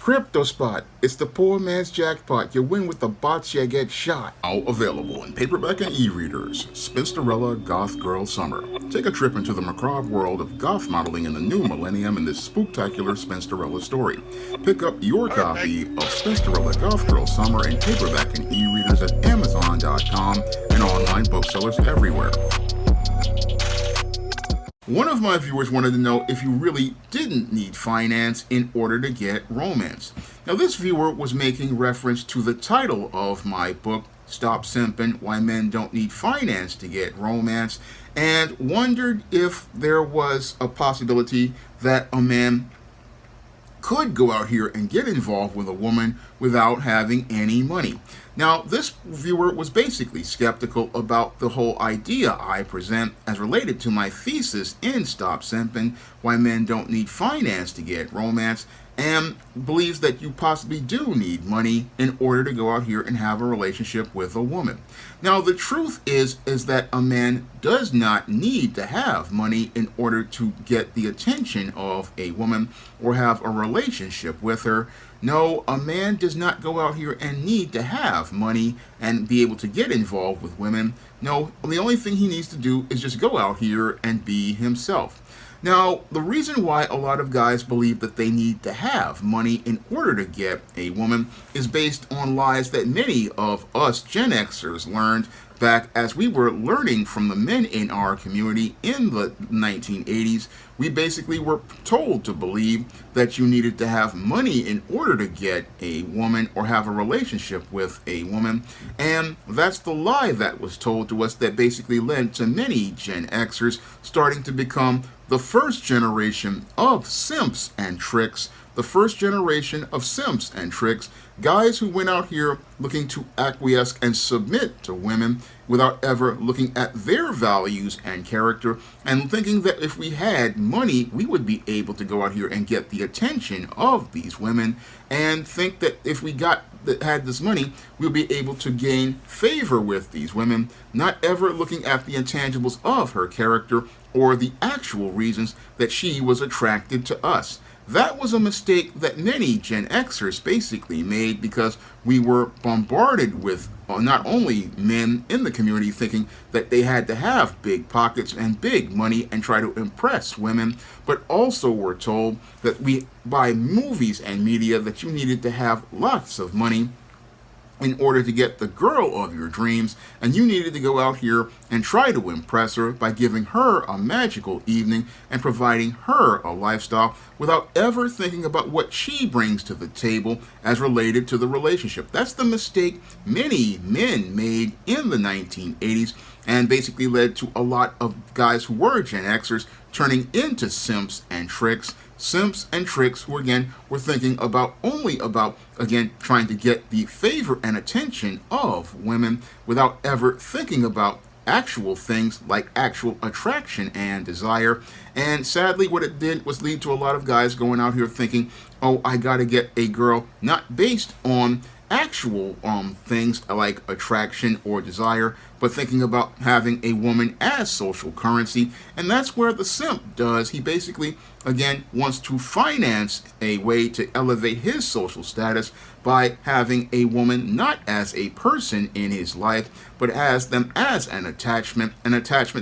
Crypto Spot. It's the poor man's jackpot. You win with the bots, you get shot. All available in paperback and e-readers. Spinsterella Goth Girl Summer. Take a trip into the macabre world of goth modeling in the new millennium in this spooktacular Spinsterella story. Pick up your copy of Spinsterella Goth Girl Summer in paperback and e-readers at Amazon.com and online booksellers everywhere. One of my viewers wanted to know if you really didn't need finance in order to get romance. Now, this viewer was making reference to the title of my book, Stop Simping, Why Men Don't Need Finance to Get Romance, and wondered if there was a possibility that a man could go out here and get involved with a woman without having any money. Now, this viewer was basically skeptical about the whole idea I present as related to my thesis in Stop Simping, Why Men Don't Need Finance to Get Romance, and believes that you possibly do need money in order to go out here and have a relationship with a woman. Now, the truth is that a man does not need to have money in order to get the attention of a woman or have a relationship with her. No, a man does not go out here and need to have money and be able to get involved with women. No, the only thing he needs to do is just go out here and be himself. Now, the reason why a lot of guys believe that they need to have money in order to get a woman is based on lies that many of us Gen Xers learned back as we were learning from the men in our community in the 1980s. We basically were told to believe that you needed to have money in order to get a woman or have a relationship with a woman. And that's the lie that was told to us that basically led to many Gen Xers starting to become the first generation of simps and tricks. The first generation of simps and tricks, guys who went out here looking to acquiesce and submit to women without ever looking at their values and character, and thinking that if we had money, we would be able to go out here and get the attention of these women, and think that if we had this money, we'll be able to gain favor with these women, not ever looking at the intangibles of her character or the actual reasons that she was attracted to us. That was a mistake that many Gen Xers basically made because we were bombarded with not only men in the community thinking that they had to have big pockets and big money and try to impress women, but also were told that by movies and media that you needed to have lots of money in order to get the girl of your dreams, and you needed to go out here and try to impress her by giving her a magical evening and providing her a lifestyle without ever thinking about what she brings to the table as related to the relationship. That's the mistake many men made in the 1980s and basically led to a lot of guys who were Gen Xers turning into simps and tricks. Simps and tricks who, again, were thinking only about, trying to get the favor and attention of women without ever thinking about actual things like actual attraction and desire. And sadly, what it did was lead to a lot of guys going out here thinking, oh, I gotta get a girl not based on actual things like attraction or desire, but thinking about having a woman as social currency. And that's where the simp does. He basically, again, wants to finance a way to elevate his social status by having a woman not as a person in his life, but as them as an attachment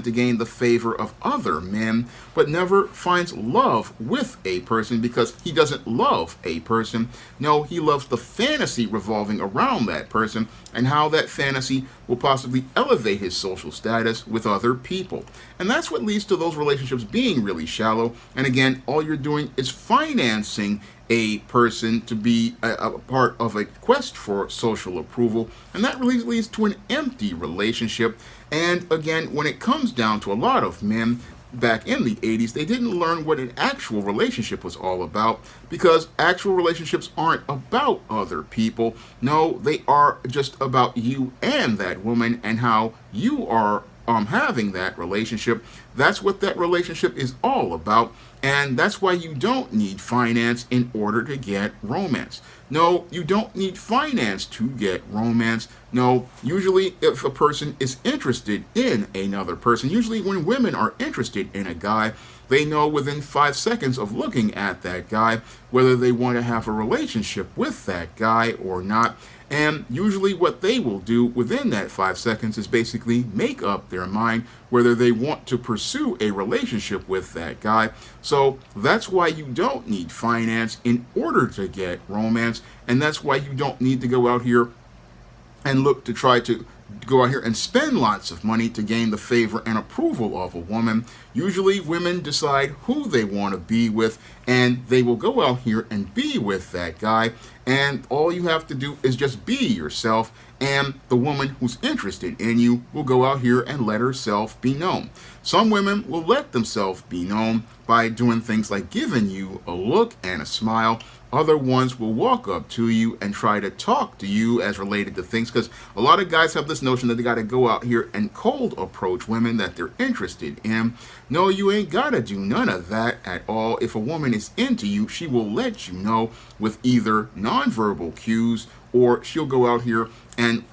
to gain the favor of other men, but never finds love with a person because he doesn't love a person. No, he loves the fantasy revolving around that person and how that fantasy will possibly elevate his social status with other people. And that's what leads to those relationships being really shallow. And again, all you're doing is financing a person to be a part of a quest for social approval, and that really leads to an empty relationship. And again, when it comes down to a lot of men back in the 80s, they didn't learn what an actual relationship was all about, because actual relationships aren't about other people. No, they are just about you and that woman and how you are having that relationship. That's what that relationship is all about. And that's why you don't need finance in order to get romance. No, you don't need finance to get romance. No, usually if a person is interested in another person, usually when women are interested in a guy, they know within 5 seconds of looking at that guy whether they want to have a relationship with that guy or not. And usually what they will do within that 5 seconds is basically make up their mind whether they want to pursue a relationship with that guy. So that's why you don't need finance in order to get romance. And that's why you don't need to go out here and look to try to go out here and spend lots of money to gain the favor and approval of a woman. Usually women decide who they want to be with, and they will go out here and be with that guy, and all you have to do is just be yourself, and the woman who's interested in you will go out here and let herself be known. Some women will let themselves be known by doing things like giving you a look and a smile. Other ones will walk up to you and try to talk to you as related to things, because a lot of guys have this notion that they got to go out here and cold approach women that they're interested in. No, you ain't got to do none of that at all. If a woman is into you, she will let you know with either nonverbal cues, or she'll go out here and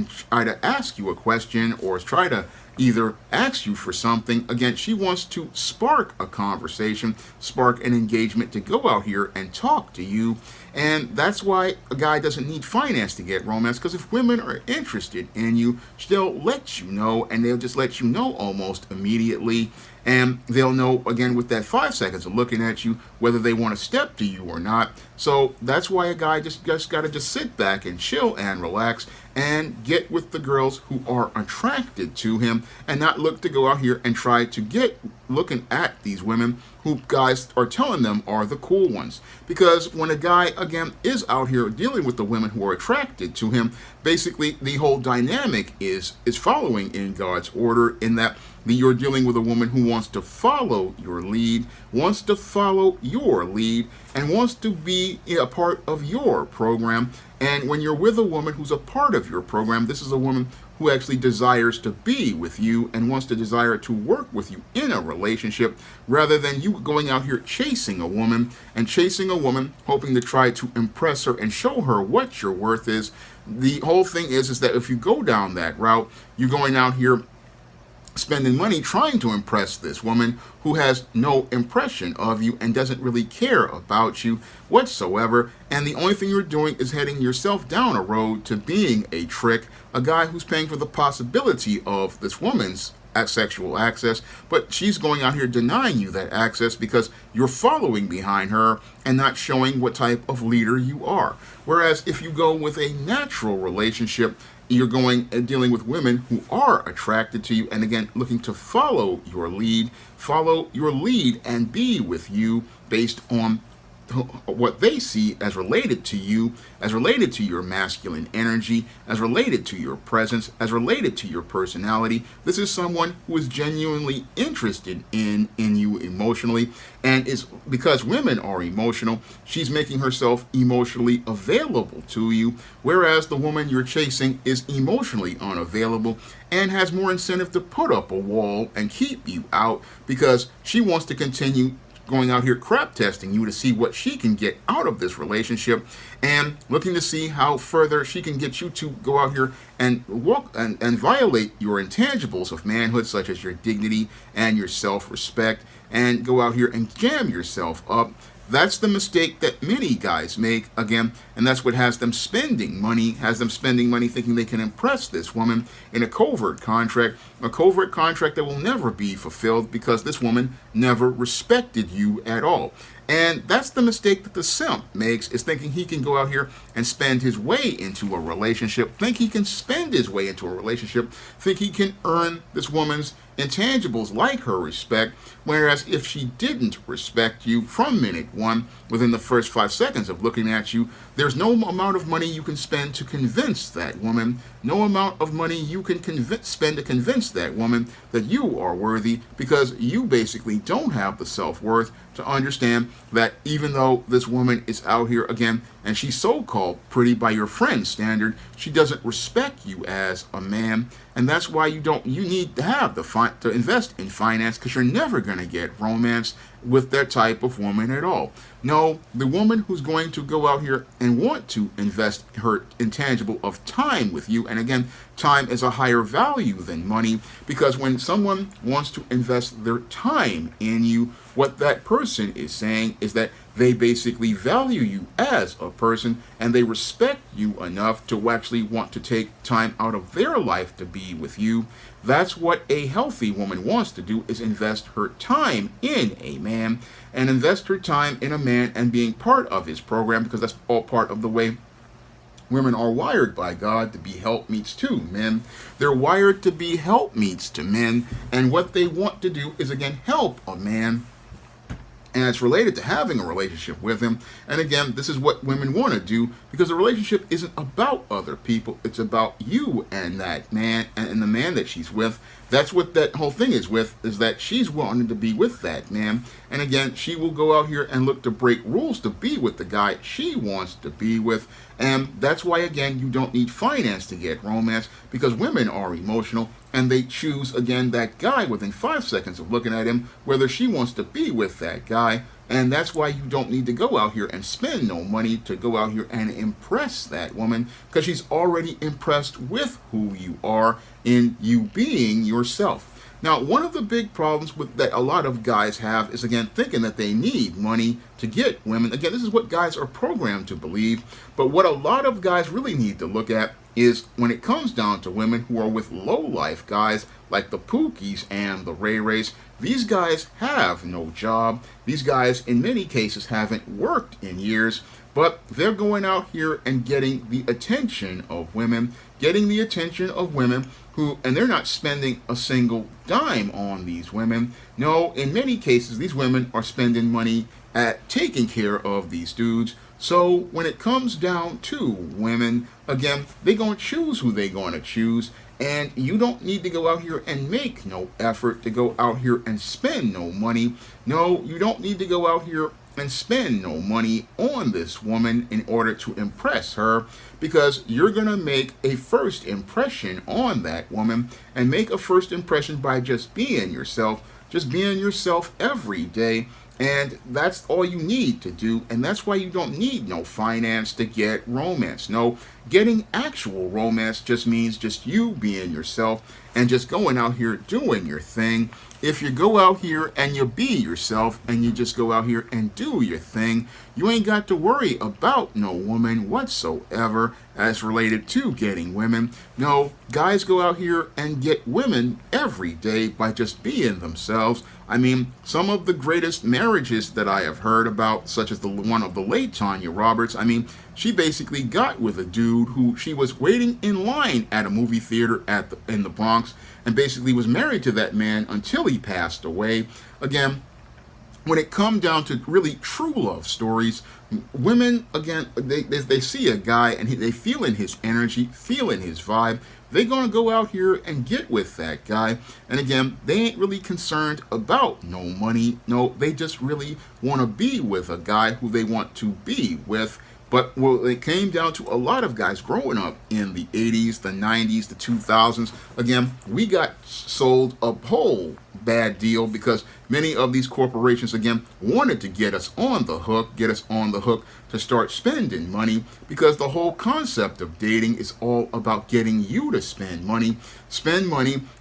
try to ask you a question, or try to either ask you for something. Again, she wants to spark a conversation, spark an engagement to go out here and talk to you. And that's why a guy doesn't need finance to get romance, because if women are interested in you, they'll let you know, and they'll just let you know almost immediately. And they'll know, again, with that 5 seconds of looking at you, whether they want to step to you or not. So that's why a guy just got to sit back and chill and relax and get with the girls who are attracted to him, and not look to go out here and try to get looking at these women who guys are telling them are the cool ones. Because when a guy, again, is out here dealing with the women who are attracted to him, basically the whole dynamic is following in God's order, in that you're dealing with a woman who wants to follow your lead, wants to follow your lead, and wants to be a part of your program. And when you're with a woman who's a part of your program, this is a woman who actually desires to be with you and wants to desire to work with you in a relationship, rather than you going out here chasing a woman hoping to try to impress her and show her what your worth is. The whole thing is that if you go down that route, you're going out here spending money trying to impress this woman who has no impression of you and doesn't really care about you whatsoever. And the only thing you're doing is heading yourself down a road to being a trick, a guy who's paying for the possibility of this woman's sexual access, but she's going out here denying you that access because you're following behind her and not showing what type of leader you are. Whereas if you go with a natural relationship, you're going and dealing with women who are attracted to you, and again looking to follow your lead and be with you based on what they see as related to you, as related to your masculine energy, as related to your presence, as related to your personality. This is someone who is genuinely interested in you emotionally, and is because women are emotional, she's making herself emotionally available to you, whereas the woman you're chasing is emotionally unavailable and has more incentive to put up a wall and keep you out, because she wants to continue going out here crap testing you to see what she can get out of this relationship, and looking to see how further she can get you to go out here and walk and violate your intangibles of manhood, such as your dignity and your self-respect, and go out here and jam yourself up. That's the mistake that many guys make, again, and that's what has them spending money thinking they can impress this woman in a covert contract that will never be fulfilled because this woman never respected you at all. And that's the mistake that the simp makes, is thinking he can go out here and spend his way into a relationship, think he can earn this woman's intangibles like her respect, whereas if she didn't respect you from minute one, within the first 5 seconds of looking at you, there's no amount of money you can spend to convince that woman, no amount of money you can spend to convince that woman that you are worthy, because you basically don't have the self-worth to understand that even though this woman is out here again and she's so-called pretty by your friend's standard, she doesn't respect you as a man. And that's why you need to have to invest in finance, because you're never going to get romance with that type of woman at all. No, the woman who's going to go out here and want to invest her intangible of time with you, and again, time is a higher value than money, because when someone wants to invest their time in you, what that person is saying is that they basically value you as a person, and they respect you enough to actually want to take time out of their life to be with you. That's what a healthy woman wants to do, is invest her time in a man, and invest her time in a man and being part of his program, because that's all part of the way women are wired by God to be helpmeets to men. They're wired to be helpmeets to men, and what they want to do is, again, help a man. And it's related to having a relationship with him. And again, this is what women want to do, because a relationship isn't about other people. It's about you and that man and the man that she's with. That's what that whole thing is that she's wanting to be with that man. And again, she will go out here and look to break rules to be with the guy she wants to be with. And that's why, again, you don't need finance to get romance, because women are emotional, and they choose, again, that guy within 5 seconds of looking at him, whether she wants to be with that guy. And that's why you don't need to go out here and spend no money to go out here and impress that woman, because she's already impressed with who you are in you being yourself. Now, one of the big problems with that a lot of guys have is, again, thinking that they need money to get women. Again, this is what guys are programmed to believe. But what a lot of guys really need to look at is, when it comes down to women who are with low-life guys like the Pookies and the Ray Rays, these guys have no job. These guys, in many cases, haven't worked in years, but they're going out here and getting the attention of women, and they're not spending a single dime on these women. No, in many cases, these women are spending money at taking care of these dudes. So when it comes down to women, again, they're going to choose who they're going to choose. And you don't need to go out here and make no effort to go out here and spend no money. No, you don't need to go out here and spend no money on this woman in order to impress her, because you're going to make a first impression on that woman, and make a first impression by just being yourself every day. And that's all you need to do, and that's why you don't need no finance to get romance. No, getting actual romance just means just you being yourself and just going out here doing your thing. If you go out here and you be yourself and you just go out here and do your thing, you ain't got to worry about no woman whatsoever as related to getting women. No, guys go out here and get women every day by just being themselves. I mean, some of the greatest marriages that I have heard about, such as the one of the late Tanya Roberts, I mean, she basically got with a dude who she was waiting in line at a movie theater in the Bronx, and basically was married to that man until he passed away. Again, when it comes down to really true love stories, women, again, they see a guy and they feel in his energy, feel in his vibe. They're going to go out here and get with that guy. And again, they ain't really concerned about no money. No, they just really want to be with a guy who they want to be with. But well, it came down to a lot of guys growing up in the 80s, the 90s, the 2000s. Again, we got sold a whole bad deal, because many of these corporations, again, wanted to get us on the hook to start spending money, because the whole concept of dating is all about getting you to spend money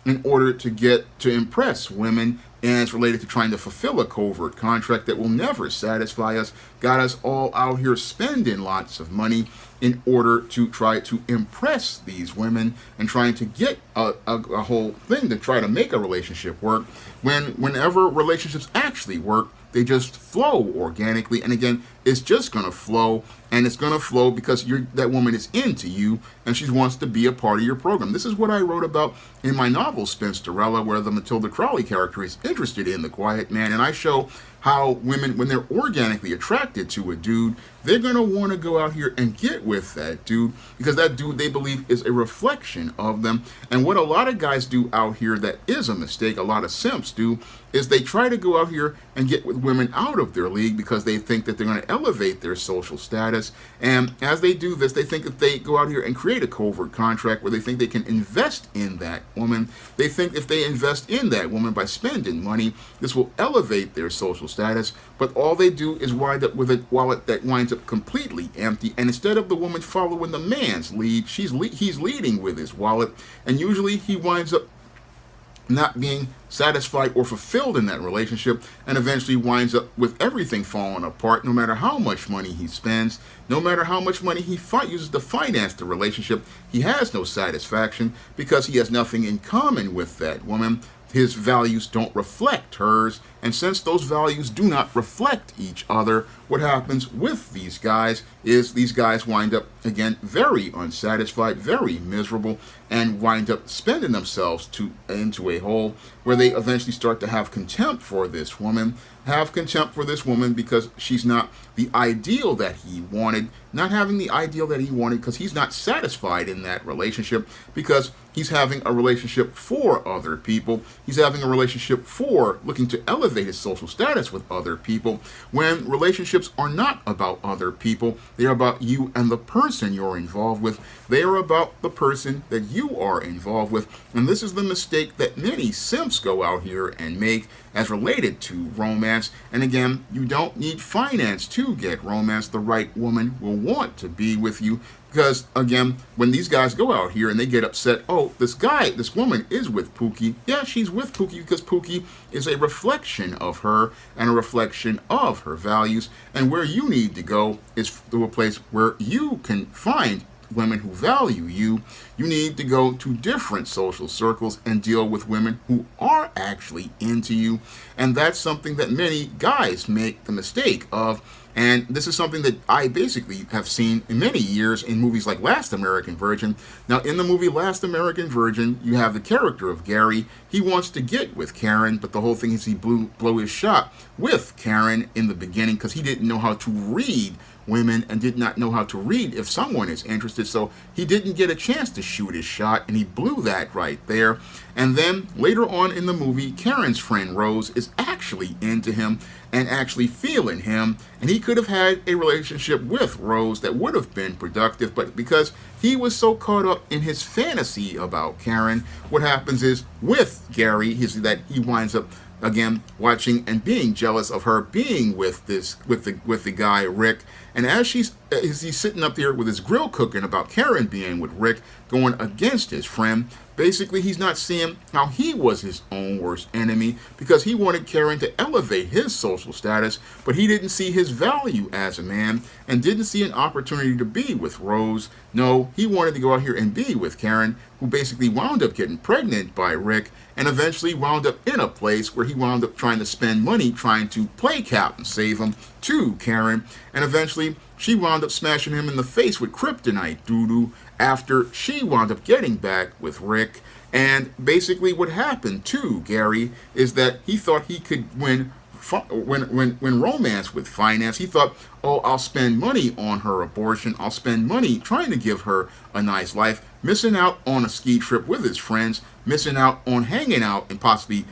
in order to impress women. And it's related to trying to fulfill a covert contract that will never satisfy us. Got us all out here spending lots of money in order to try to impress these women and trying to get a whole thing to try to make a relationship work. Whenever relationships actually work, they just flow organically. And again, it's just going to flow, and it's going to flow because that woman is into you and she wants to be a part of your program. This is what I wrote about in my novel Spinsterella, where the Matilda Crowley character is interested in the quiet man, and I show how women, when they're organically attracted to a dude, they're going to want to go out here and get with that dude, because that dude, they believe, is a reflection of them. And what a lot of guys do out here that is a mistake, a lot of simps do, is they try to go out here and get with women out of their league, because they think that they're going to elevate their social status. And as they do this, they think if they go out here and create a covert contract where they think they can invest in that woman, they think if they invest in that woman by spending money, this will elevate their social status. But all they do is wind up with a wallet that winds up completely empty. And instead of the woman following the man's lead, he's leading with his wallet. And usually he winds up not being satisfied or fulfilled in that relationship, and eventually winds up with everything falling apart. No matter how much money he spends, no matter how much money he uses to finance the relationship, he has no satisfaction because he has nothing in common with that woman. His values don't reflect hers, and since those values do not reflect each other, what happens with these guys is these guys wind up, again, very unsatisfied, very miserable, and wind up spending themselves into a hole where they eventually start to have contempt for this woman, because she's not the ideal that he wanted, not having the ideal that he wanted because he's not satisfied in that relationship, because he's having a relationship for other people. He's having a relationship for looking to elevate his social status with other people, when relationships are not about other people. They are about you and the person you're involved with. They are about the person that you are involved with. And this is the mistake that many simps go out here and make as related to romance. And again, you don't need finance to get romance. The right woman will want to be with you. Because, again, when these guys go out here and they get upset, oh, this woman is with Pookie. Yeah, she's with Pookie because Pookie is a reflection of her and a reflection of her values. And where you need to go is to a place where you can find women who value you. You need to go to different social circles and deal with women who are actually into you. And that's something that many guys make the mistake of. And this is something that I basically have seen in many years in movies like Last American Virgin. Now, in the movie Last American Virgin, you have the character of Gary. He wants to get with Karen, but the whole thing is he blow his shot with Karen in the beginning because he didn't know how to read women and did not know how to read if someone is interested. So he didn't get a chance to shoot his shot, and he blew that right there. And then later on in the movie, Karen's friend Rose is actually into him and actually feeling him, and he could have had a relationship with Rose that would have been productive, but because he was so caught up in his fantasy about Karen, what happens is with Gary is that he winds up again watching and being jealous of her being with the guy Rick. And as he's sitting up there with his grill cooking about Karen being with Rick, going against his friend, basically he's not seeing how he was his own worst enemy, because he wanted Karen to elevate his social status, but he didn't see his value as a man and didn't see an opportunity to be with Rose. No, he wanted to go out here and be with Karen, who basically wound up getting pregnant by Rick and eventually wound up in a place where he wound up trying to spend money trying to play Captain Save him to Karen, and eventually she wound up smashing him in the face with kryptonite doo-doo after she wound up getting back with Rick. And basically what happened to Gary is that he thought he could win romance with finance. He thought, oh, I'll spend money on her abortion. I'll spend money trying to give her a nice life, missing out on a ski trip with his friends, missing out on hanging out and possibly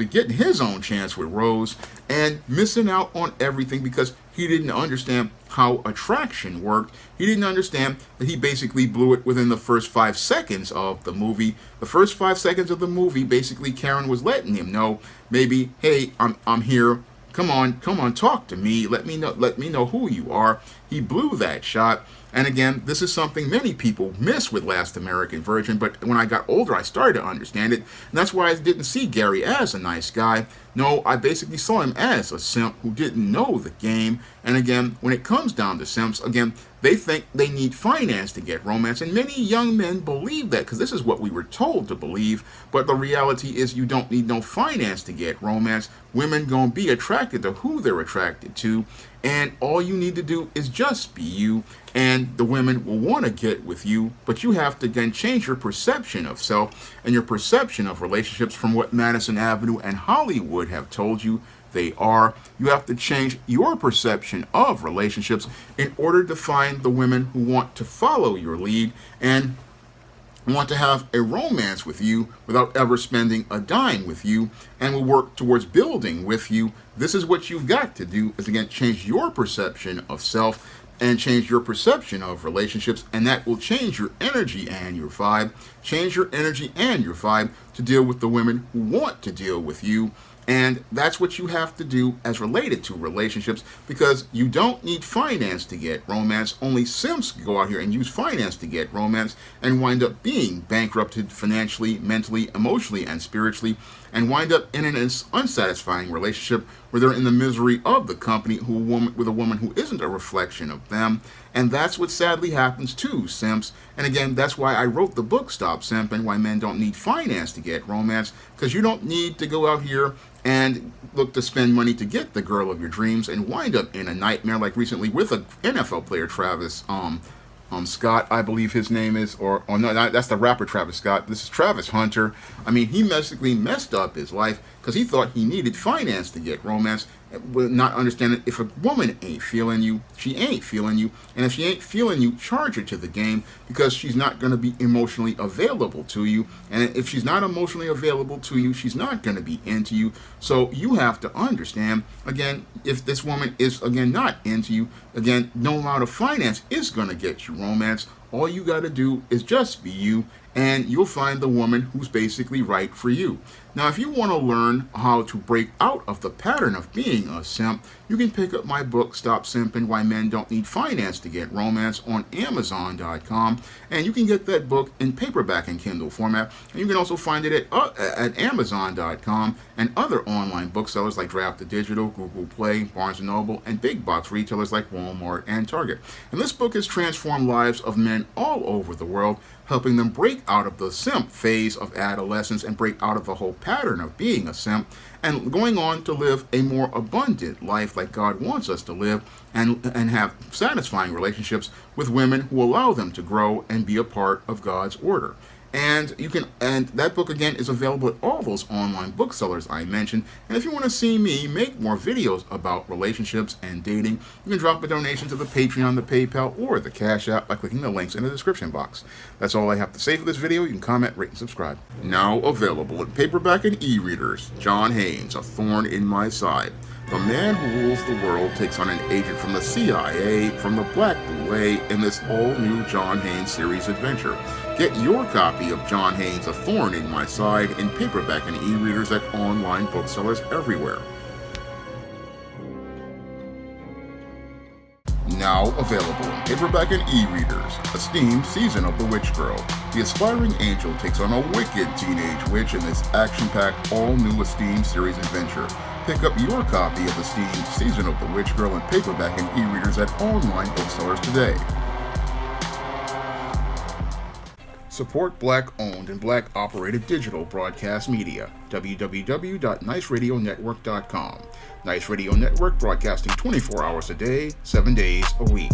getting his own chance with Rose, and missing out on everything because he didn't understand how attraction worked. He didn't understand that he basically blew it within the first 5 seconds of the movie. The first 5 seconds of the movie, basically Karen was letting him know, maybe, hey, I'm here. Come on, talk to me. Let me know who you are. He blew that shot. And again, this is something many people miss with Last American Virgin, but when I got older, I started to understand it. And that's why I didn't see Gary as a nice guy. No, I basically saw him as a simp who didn't know the game. And again, when it comes down to simps, again, they think they need finance to get romance. And many young men believe that because this is what we were told to believe. But the reality is you don't need no finance to get romance. Women gonna be attracted to who they're attracted to. And all you need to do is just be you, and the women will want to get with you, but you have to again change your perception of self and your perception of relationships from what Madison Avenue and Hollywood have told you they are. You have to change your perception of relationships in order to find the women who want to follow your lead. And want to have a romance with you without ever spending a dime with you, and will work towards building with you, this is what you've got to do, is again change your perception of self and change your perception of relationships, and that will change your energy and your vibe. Change your energy and your vibe to deal with the women who want to deal with you. And that's what you have to do as related to relationships, because you don't need finance to get romance. Only simps go out here and use finance to get romance and wind up being bankrupted financially, mentally, emotionally, and spiritually, and wind up in an unsatisfying relationship where they're in the misery of the company with a woman who isn't a reflection of them. And that's what sadly happens to simps. And again, that's why I wrote the book Stop Simping, Why Men Don't Need Finance to Get Romance, because you don't need to go out here and look to spend money to get the girl of your dreams and wind up in a nightmare, like recently with an NFL player, Travis Scott, I believe his name is, or no, that's the rapper Travis Scott. This is Travis Hunter. I mean, he basically messed up his life because he thought he needed finance to get romance, not understanding if a woman ain't feeling you, she ain't feeling you, and if she ain't feeling you, charge her to the game, because she's not going to be emotionally available to you, and if she's not emotionally available to you, she's not going to be into you. So you have to understand, again, if this woman is, again, not into you, again, no amount of finance is going to get you romance. All you got to do is just be you, and you'll find the woman who's basically right for you. Now, if you want to learn how to break out of the pattern of being a simp, you can pick up my book, Stop Simping, Why Men Don't Need Finance to Get Romance, on Amazon.com, and you can get that book in paperback and Kindle format, and you can also find it at Amazon.com and other online booksellers like Draft to Digital, Google Play, Barnes & Noble, and big box retailers like Walmart and Target. And this book has transformed lives of men all over the world, helping them break out of the simp phase of adolescence and break out of the whole pattern of being a simp, and going on to live a more abundant life like God wants us to live, and have satisfying relationships with women who allow them to grow and be a part of God's order. And that book again is available at all those online booksellers I mentioned. And if you want to see me make more videos about relationships and dating, you can drop a donation to the Patreon, the PayPal, or the Cash App by clicking the links in the description box. That's all I have to say for this video. You can comment, rate, and subscribe. Now available in paperback and e-readers, John Haynes, A Thorn in My Side. The man who rules the world takes on an agent from the CIA, from the Black Boule, in this all-new John Haynes series adventure. Get your copy of John Haynes' A Thorn in My Side in paperback and e-readers at online booksellers everywhere. Now available in paperback and e-readers, Esteemed Season of the Witch Girl. The aspiring angel takes on a wicked teenage witch in this action-packed, all-new Esteemed series adventure. Pick up your copy of Esteemed Season of the Witch Girl in paperback and e-readers at online booksellers today. Support Black-owned and Black-operated digital broadcast media. www.niceradionetwork.com. Nice Radio Network, broadcasting 24 hours a day, 7 days a week.